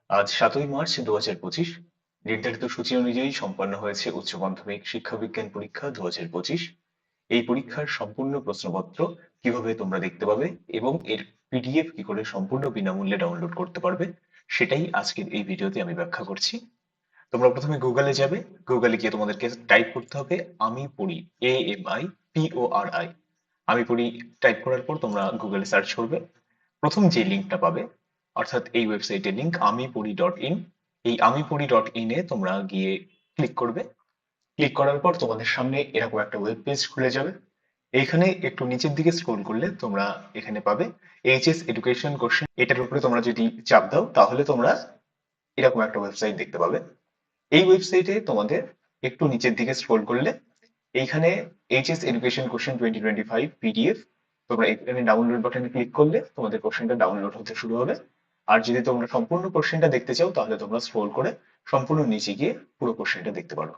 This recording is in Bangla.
আজ ৭ই মার্চ ২০২৫। নির্ধারিত সূচি অনুযায়ী সম্পন্ন হয়েছে উচ্চ মাধ্যমিক শিক্ষা বিজ্ঞান পরীক্ষা ২০২৫। এই পরীক্ষার সম্পূর্ণ প্রশ্নপত্র কিভাবে তোমরা দেখতে পাবে এবং এর পিডিএফ কি করে সম্পূর্ণ বিনামূল্যে ডাউনলোড করতে পারবে, সেটাই আজকের এই ভিডিওতে আমি ব্যাখ্যা করছি। তোমরা প্রথমে গুগলে যাবে। গুগলে গিয়ে তোমাদেরকে টাইপ করতে হবে আমি পড়ি, AMIPORI। আমি পড়ি টাইপ করার পর তোমরা গুগলে সার্চ করবে। প্রথম যে লিঙ্কটা পাবে, অর্থাৎ এই ওয়েবসাইটের লিঙ্ক amipori.in। এই amipori.in এ তোমরা গিয়ে ক্লিক করবে। ক্লিক করার পর তোমাদের সামনে এরকম একটা ওয়েব পেজ খুলে যাবে। এইখানে একটু নিচের দিকে স্ক্রল করলে তোমরা এখানে পাবে এইচএস এডুকেশন কোশ্চেন। এটার উপরে তোমরা যদি চাপ দাও তাহলে তোমরা এরকম একটা ওয়েবসাইট দেখতে পাবে। এই ওয়েবসাইটে তোমাদের একটু নিচের দিকে স্ক্রল করলে এইখানে এইচএস এডুকেশন কোশ্চেন 2025 পিডিএফ, তোমরা এখানে ডাউনলোড বাটনে ক্লিক করলে তোমাদের কোশ্চেনটা ডাউনলোড হতে শুরু হবে। আর যদি তোমরা সম্পূর্ণ কোশ্চেনটা দেখতে চাও তাহলে তোমরা স্ক্রল করে সম্পূর্ণ নিচে গিয়ে পুরো কোশ্চেনটা দেখতে পারো।